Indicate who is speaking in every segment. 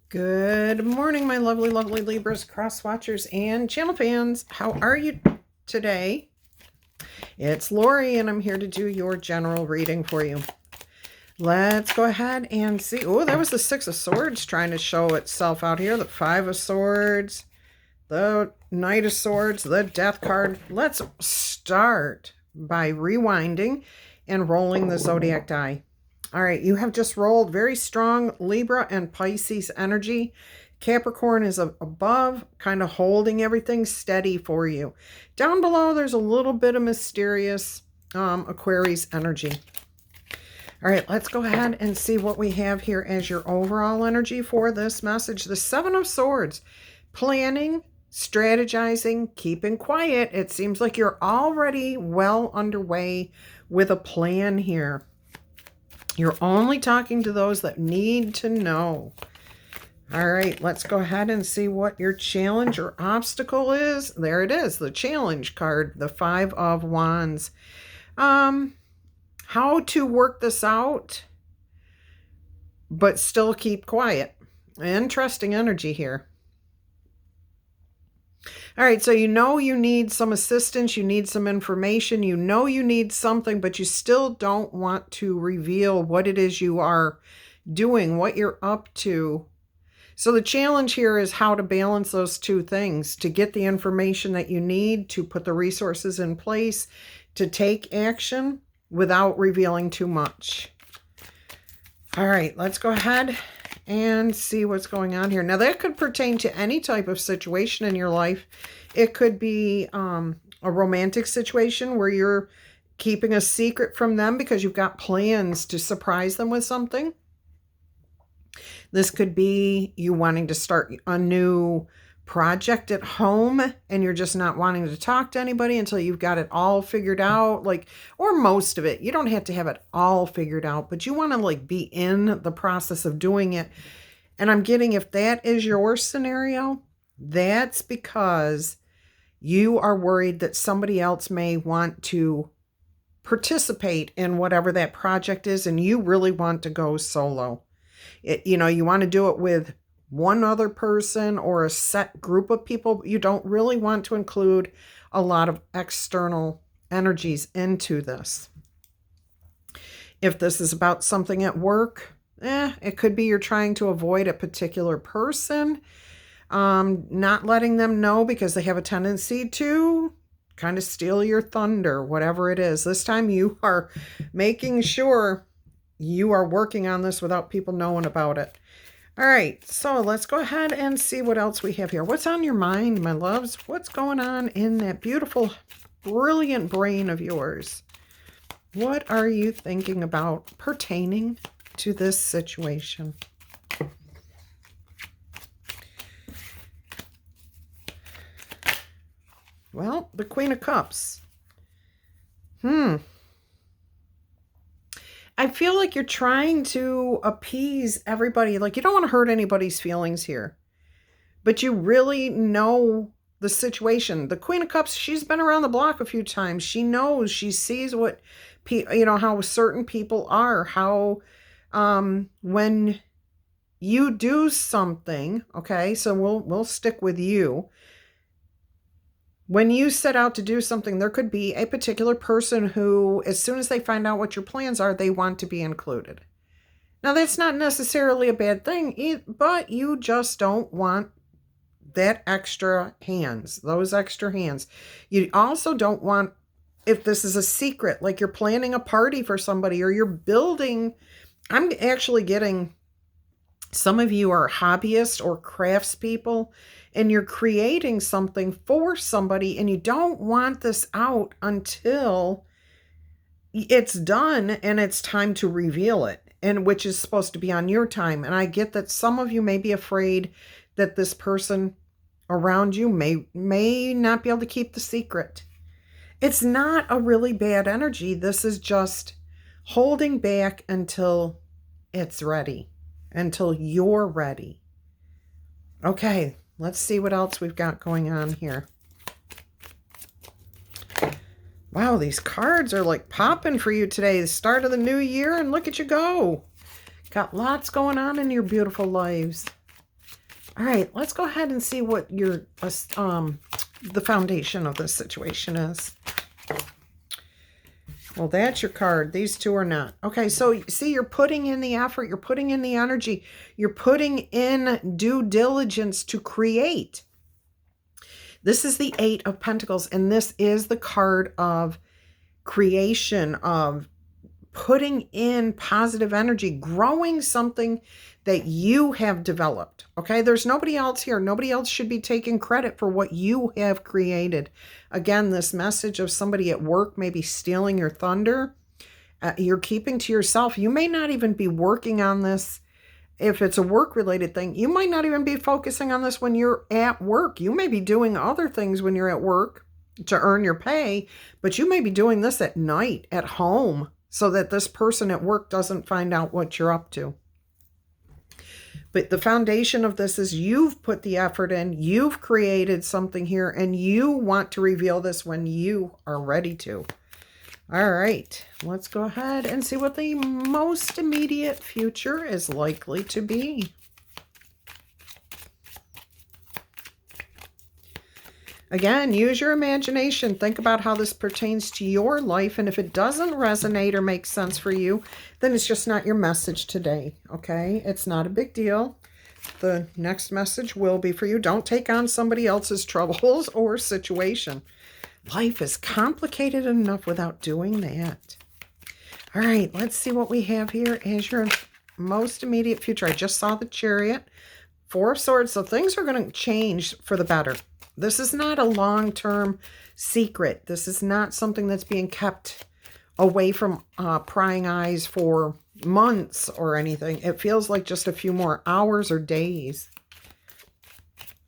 Speaker 1: Good morning, my lovely, lovely Libras, cross watchers, and channel fans. How are you today? It's Laurie, and I'm here to do your general reading for you. Let's go ahead and see. Oh, that was the Six of Swords trying to show itself out here. The Five of Swords, the Knight of Swords, the Death card. Let's start by rewinding and rolling the Zodiac die. All right, you have just rolled very strong Libra and Pisces energy. Capricorn is above, kind of holding everything steady for you. Down below, there's a little bit of mysterious Aquarius energy. All right, let's go ahead and see what we have here as your overall energy for this message. The Seven of Swords, planning, strategizing, keeping quiet. It seems like you're already well underway with a plan here. You're only talking to those that need to know. All right, let's go ahead and see what your challenge or obstacle is. There it is, the challenge card, the Five of Wands. How to work this out, but still keep quiet. Interesting energy here. All right, so you know you need some assistance, you need some information, you know you need something, but you still don't want to reveal what it is you are doing, what you're up to. So the challenge here is how to balance those two things, to get the information that you need, to put the resources in place, to take action without revealing too much. All right, let's go ahead and see what's going on here. Now, that could pertain to any type of situation in your life. It could be a romantic situation where you're keeping a secret from them because you've got plans to surprise them with something. This could be you wanting to start a new project at home and you're just not wanting to talk to anybody until you've got it all figured out, or most of it. You don't have to have it all figured out, but you want to be in the process of doing it. And I'm getting, if that is your scenario, that's because you are worried that somebody else may want to participate in whatever that project is and you really want to go solo. You want to do it with one other person or a set group of people. You don't really want to include a lot of external energies into this. If this is about something at work, it could be you're trying to avoid a particular person, not letting them know because they have a tendency to kind of steal your thunder, whatever it is. This time you are making sure you are working on this without people knowing about it. All right, so let's go ahead and see what else we have here. What's on your mind, my loves? What's going on in that beautiful, brilliant brain of yours? What are you thinking about pertaining to this situation? Well, the Queen of Cups. I feel like you're trying to appease everybody. You don't want to hurt anybody's feelings here. But you really know the situation. The Queen of Cups, she's been around the block a few times. She knows, she sees what, how certain people are. How when you do something, okay, so we'll stick with you. When you set out to do something, there could be a particular person who, as soon as they find out what your plans are, they want to be included. Now, that's not necessarily a bad thing, but you just don't want that extra hands, those extra hands. You also don't want, if this is a secret, like you're planning a party for somebody or you're building, I'm actually getting, some of you are hobbyists or craftspeople, and you're creating something for somebody and you don't want this out until it's done and it's time to reveal it, and which is supposed to be on your time. And I get that some of you may be afraid that this person around you may not be able to keep the secret. It's not a really bad energy. This is just holding back until it's ready, until you're ready. Okay. Let's see what else we've got going on here. Wow, these cards are popping for you today. The start of the new year, and look at you go. Got lots going on in your beautiful lives. All right, let's go ahead and see what your the foundation of this situation is. Well, that's your card. These two are not. Okay, so see, you're putting in the effort, you're putting in the energy, you're putting in due diligence to create. This is the Eight of Pentacles, and this is the card of creation, of putting in positive energy, growing something that you have developed. Okay, there's nobody else here. Nobody else should be taking credit for what you have created. Again, this message of somebody at work maybe stealing your thunder, you're keeping to yourself. You may not even be working on this. If it's a work-related thing, you might not even be focusing on this when you're at work. You may be doing other things when you're at work to earn your pay, but you may be doing this at night, at home, so that this person at work doesn't find out what you're up to. But the foundation of this is you've put the effort in, you've created something here, and you want to reveal this when you are ready to. All right, let's go ahead and see what the most immediate future is likely to be. Again, use your imagination. Think about how this pertains to your life. And if it doesn't resonate or make sense for you, then it's just not your message today. Okay? It's not a big deal. The next message will be for you. Don't take on somebody else's troubles or situation. Life is complicated enough without doing that. All right, let's see what we have here as your most immediate future. I just saw the Chariot, Four of Swords. So things are going to change for the better. This is not a long-term secret. This is not something that's being kept away from prying eyes for months or anything. It feels like just a few more hours or days.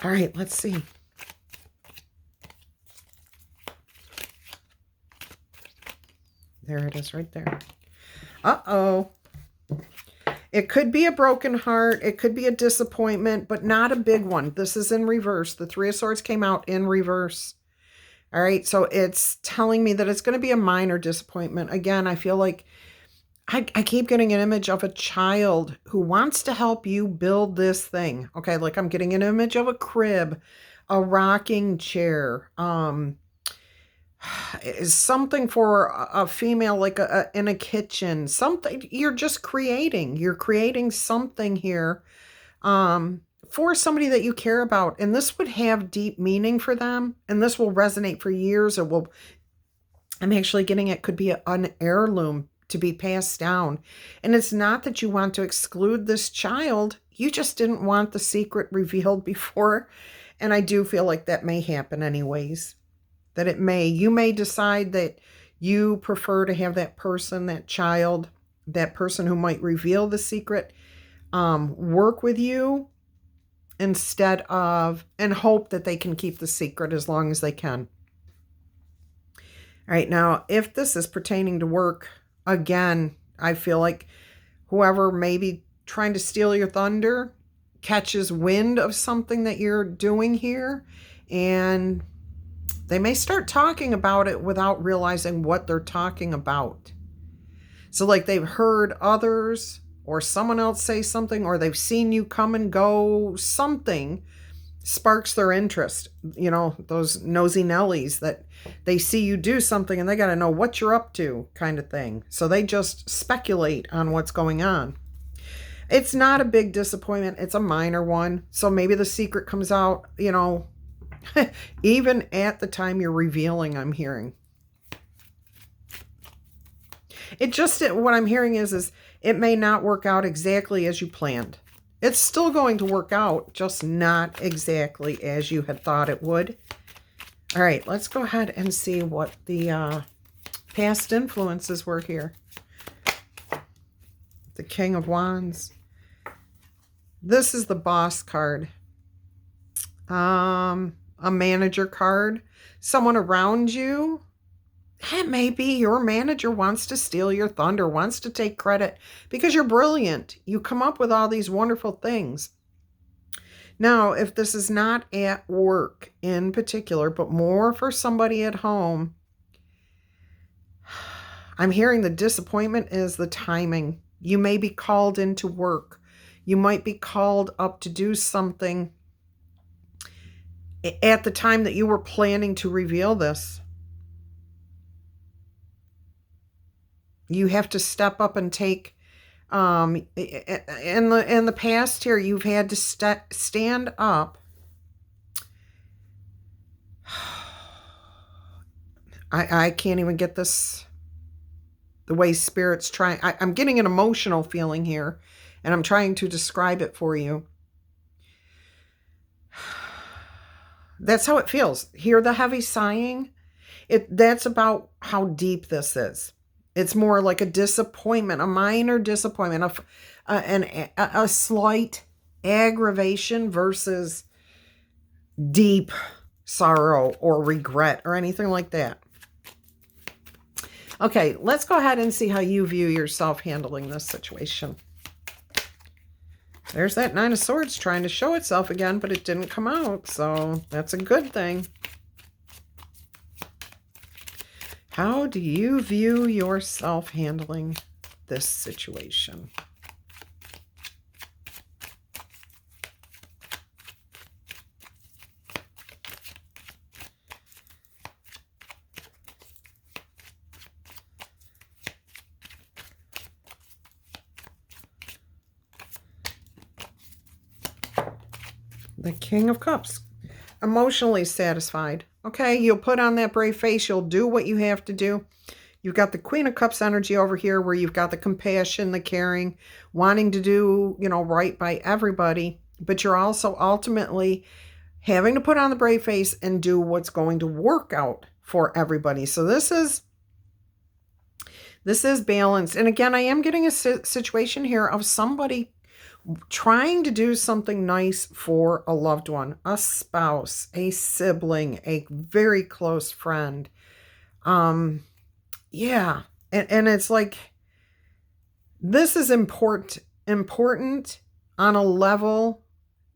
Speaker 1: All right, let's see. There it is right there. Uh-oh. It could be a broken heart. It could be a disappointment, but not a big one. This is in reverse. The Three of Swords came out in reverse. All right, so it's telling me that it's going to be a minor disappointment. Again, I feel like I keep getting an image of a child who wants to help you build this thing. Okay, like I'm getting an image of a crib, a rocking chair, is something for a female, like in a kitchen, something you're just creating. You're creating something here for somebody that you care about. And this would have deep meaning for them. And this will resonate for years. It will, I'm actually getting it could be an heirloom to be passed down. And it's not that you want to exclude this child. You just didn't want the secret revealed before. And I do feel like that may happen anyways. That you may decide that you prefer to have that person, that child, that person who might reveal the secret, work with you instead of, and hope that they can keep the secret as long as they can. All right, now, if this is pertaining to work, again, I feel like whoever may be trying to steal your thunder catches wind of something that you're doing here, and they may start talking about it without realizing what they're talking about. So like they've heard others or someone else say something, or they've seen you come and go, something sparks their interest. You know, those nosy Nellies that they see you do something and they got to know what you're up to kind of thing. So they just speculate on what's going on. It's not a big disappointment. It's a minor one. So maybe the secret comes out, you know, even at the time you're revealing, I'm hearing. It just, what I'm hearing is it may not work out exactly as you planned. It's still going to work out, just not exactly as you had thought it would. All right, let's go ahead and see what the past influences were here. The King of Wands. This is the Boss card. A manager card, someone around you. It may be your manager wants to steal your thunder, wants to take credit because you're brilliant. You come up with all these wonderful things. Now, if this is not at work in particular, but more for somebody at home, I'm hearing the disappointment is the timing. You may be called into work. You might be called up to do something at the time that you were planning to reveal this. You have to step up and take, in the past here, you've had to stand up. I can't even get this, the way Spirit's trying. I'm getting an emotional feeling here, and I'm trying to describe it for you. That's how it feels. Hear the heavy sighing? That's about how deep this is. It's more like a disappointment, a minor disappointment, a slight aggravation versus deep sorrow or regret or anything like that. Okay, let's go ahead and see how you view yourself handling this situation. There's that Nine of Swords trying to show itself again, but it didn't come out, so that's a good thing. How do you view yourself handling this situation? The King of Cups. Emotionally satisfied. Okay, you'll put on that brave face. You'll do what you have to do. You've got the Queen of Cups energy over here where you've got the compassion, the caring, wanting to do, right by everybody. But you're also ultimately having to put on the brave face and do what's going to work out for everybody. So this is balanced. And again, I am getting a situation here of somebody trying to do something nice for a loved one, a spouse, a sibling, a very close friend. Yeah. And it's like, this is important on a level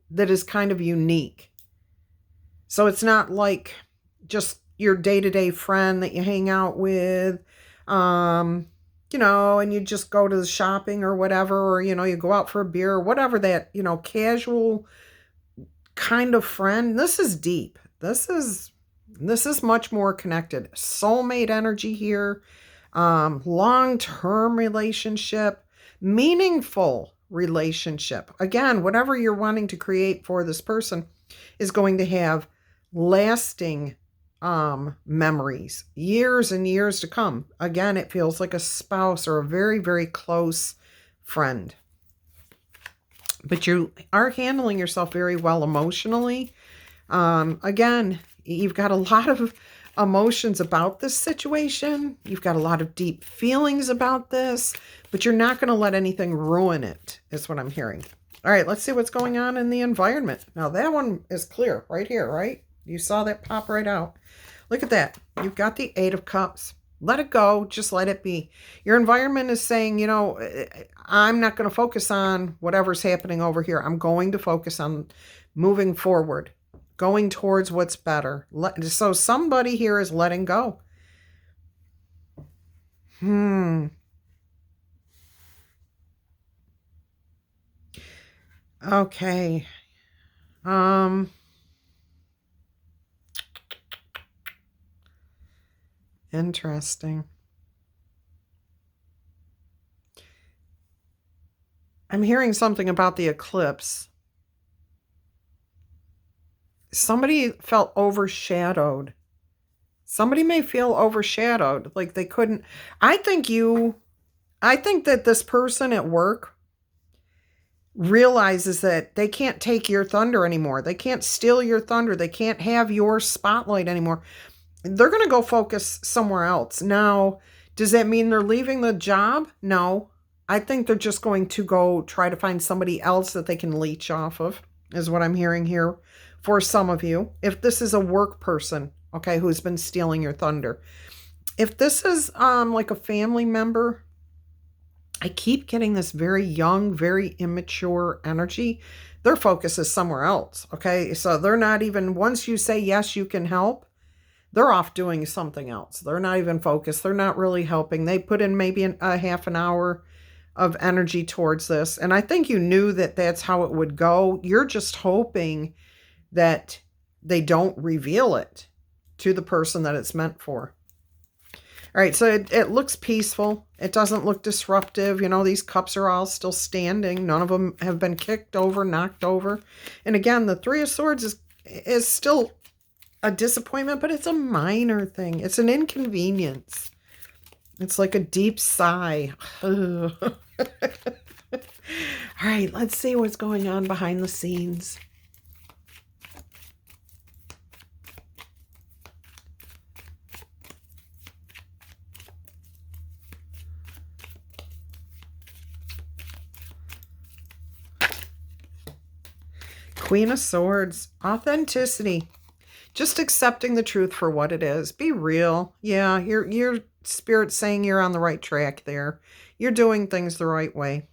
Speaker 1: that is kind of unique. So it's not like just your day-to-day friend that you hang out with, and you just go to the shopping or whatever, or, you go out for a beer or whatever, that, casual kind of friend. This is deep. This is much more connected. Soulmate energy here, long-term relationship, meaningful relationship. Again, whatever you're wanting to create for this person is going to have lasting memories, years and years to come. Again, it feels like a spouse or a very, very close friend. But you are handling yourself very well emotionally. Again, you've got a lot of emotions about this situation. You've got a lot of deep feelings about this, but you're not going to let anything ruin it, is what I'm hearing. All right, let's see what's going on in the environment. Now, that one is clear right here, right? You saw that pop right out. Look at that. You've got the Eight of Cups. Let it go. Just let it be. Your environment is saying, I'm not going to focus on whatever's happening over here. I'm going to focus on moving forward, going towards what's better. So somebody here is letting go. Okay. Interesting. I'm hearing something about the eclipse. Somebody felt overshadowed. Somebody may feel overshadowed, like they couldn't. I think that this person at work realizes that they can't take your thunder anymore. They can't steal your thunder. They can't have your spotlight anymore. They're going to go focus somewhere else. Now, does that mean they're leaving the job? No. I think they're just going to go try to find somebody else that they can leech off of, is what I'm hearing here for some of you. If this is a work person, okay, who's been stealing your thunder. If this is like a family member, I keep getting this very young, very immature energy. Their focus is somewhere else, okay? So they're not even, once you say, yes, you can help, they're off doing something else. They're not even focused. They're not really helping. They put in maybe a half an hour of energy towards this. And I think you knew that that's how it would go. You're just hoping that they don't reveal it to the person that it's meant for. All right, so it looks peaceful. It doesn't look disruptive. You know, these cups are all still standing. None of them have been kicked over, knocked over. And again, the Three of Swords is still a disappointment, but it's a minor thing. It's an inconvenience. It's like a deep sigh. All right, let's see what's going on behind the scenes. Queen of Swords, authenticity, just accepting the truth for what it is. Be real. Yeah, your spirit's saying you're on the right track there. You're doing things the right way.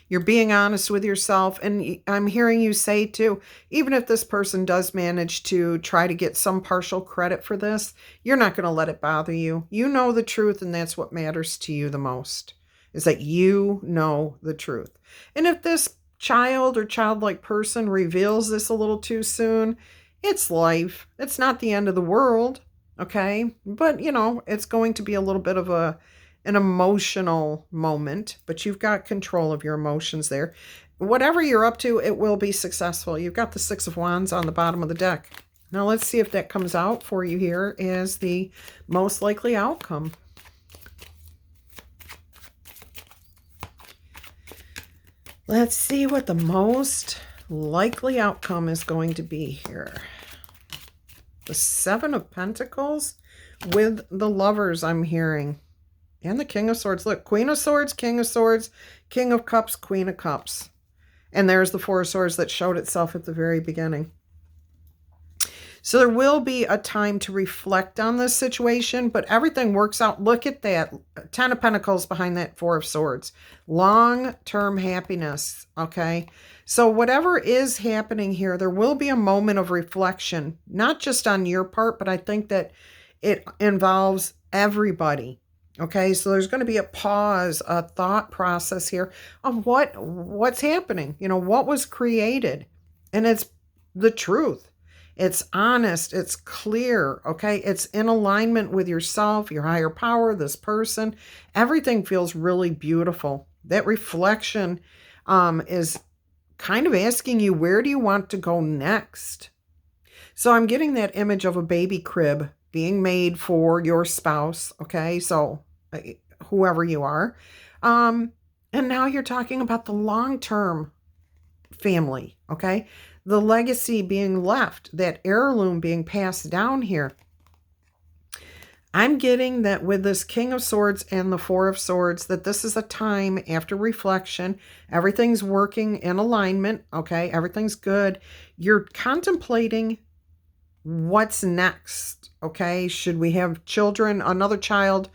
Speaker 1: You're being honest with yourself. And I'm hearing you say too, even if this person does manage to try to get some partial credit for this, you're not going to let it bother you. You know the truth, and that's what matters to you the most, is that you know the truth. And if this child or childlike person reveals this a little too soon, it's life. It's not the end of the world, okay? But, you know, it's going to be a little bit of an emotional moment, but you've got control of your emotions there. Whatever you're up to, it will be successful. You've got the Six of Wands on the bottom of the deck. Now let's see if that comes out for you here as the most likely outcome. Let's see what the most likely outcome is going to be here. The Seven of Pentacles with the Lovers, I'm hearing. And the King of Swords. Look, Queen of Swords, King of Swords, King of Cups, Queen of Cups. And there's the Four of Swords that showed itself at the very beginning. So there will be a time to reflect on this situation, but everything works out. Look at that. 10 of Pentacles behind that Four of Swords. Long-term happiness, okay? So whatever is happening here, there will be a moment of reflection, not just on your part, but I think that it involves everybody. Okay, so there's going to be a pause, a thought process here of what's happening. You know, what was created? And it's the truth. It's honest. It's clear. Okay, it's in alignment with yourself, your higher power, this person. Everything feels really beautiful. That reflection is kind of asking you, where do you want to go next? So I'm getting that image of a baby crib being made for your spouse, okay? So whoever you are. And now you're talking about the long-term family, okay? The legacy being left, that heirloom being passed down here. I'm getting that with this King of Swords and the Four of Swords, that this is a time after reflection. Everything's working in alignment, okay? Everything's good. You're contemplating what's next, okay? Should we have children, another child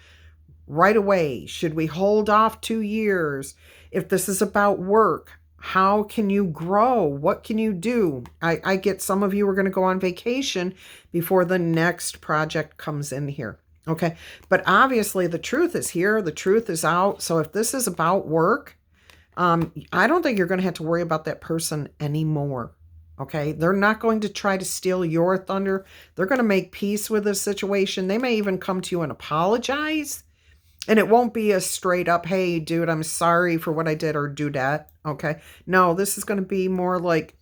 Speaker 1: right away? Should we hold off 2 years? If this is about work, how can you grow? What can you do? I get some of you are going to go on vacation before the next project comes in here, okay? But obviously the truth is here. The truth is out. So if this is about work, I don't think you're going to have to worry about that person anymore. Okay, they're not going to try to steal your thunder. They're going to make peace with this situation. They may even come to you and apologize. And it won't be a straight up, hey, dude, I'm sorry for what I did or do that. Okay, no, this is going to be more like,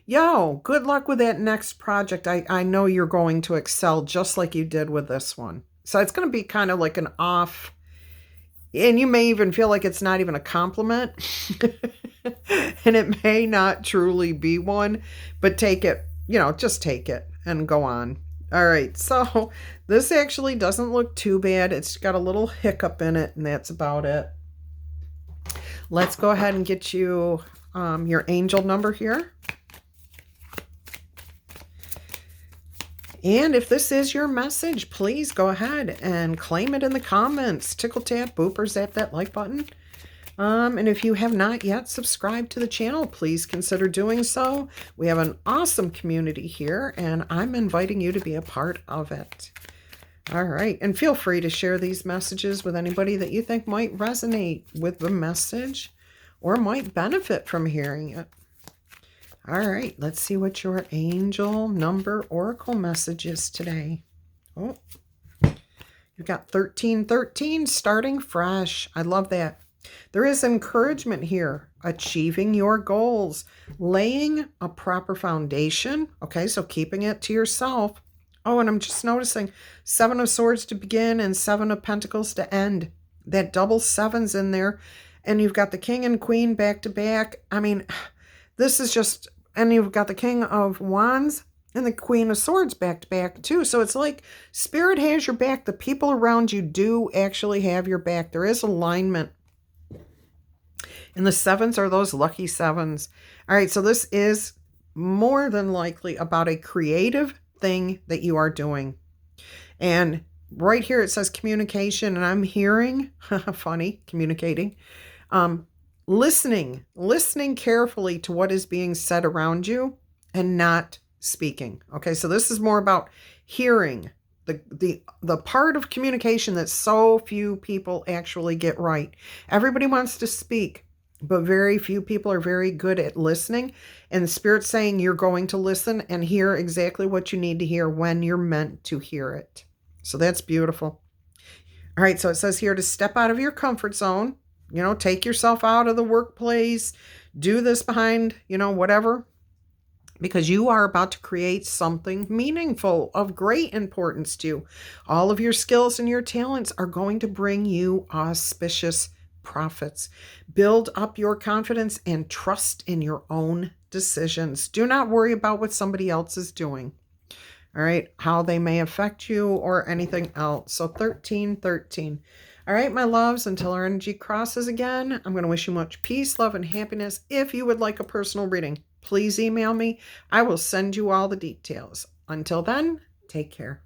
Speaker 1: yo, good luck with that next project. I know you're going to excel just like you did with this one. So it's going to be kind of like an off, and you may even feel like it's not even a compliment. And it may not truly be one, but take it, you know, just take it and go on. All right, so this actually doesn't look too bad. It's got a little hiccup in it, and that's about it. Let's go ahead and get you your angel number here. And if this is your message, please go ahead and claim it in the comments. Tickle, tap, boop, or zap that like button. And if you have not yet subscribed to the channel, please consider doing so. We have an awesome community here, and I'm inviting you to be a part of it. All right. And feel free to share these messages with anybody that you think might resonate with the message or might benefit from hearing it. All right. Let's see what your angel number oracle message is today. Oh, you've got 1313, starting fresh. I love that. There is encouragement here, achieving your goals, laying a proper foundation. Okay, so keeping it to yourself. Oh, and I'm just noticing 7 of Swords to begin and 7 of Pentacles to end. That double sevens in there. And you've got the King and Queen back to back. I mean, this is just, and you've got the King of Wands and the Queen of Swords back to back too. So it's like Spirit has your back. The people around you do actually have your back. There is alignment. And the sevens are those lucky sevens. All right, so this is more than likely about a creative thing that you are doing. And right here it says communication, and I'm hearing, funny, communicating, listening carefully to what is being said around you and not speaking. Okay, so this is more about hearing, the part of communication that so few people actually get right. Everybody wants to speak, but very few people are very good at listening. And the Spirit's saying you're going to listen and hear exactly what you need to hear when you're meant to hear it. So that's beautiful. All right, so it says here to step out of your comfort zone. You know, take yourself out of the workplace. Do this behind, whatever. Because you are about to create something meaningful of great importance to you. All of your skills and your talents are going to bring you auspicious profits. Build up your confidence and trust in your own decisions. Do not worry about what somebody else is doing. All right, how they may affect you or anything else. So 1313. All right, my loves, until our energy crosses again, I'm going to wish you much peace, love, and happiness. If you would like a personal reading, please email me. I will send you all the details. Until then, take care.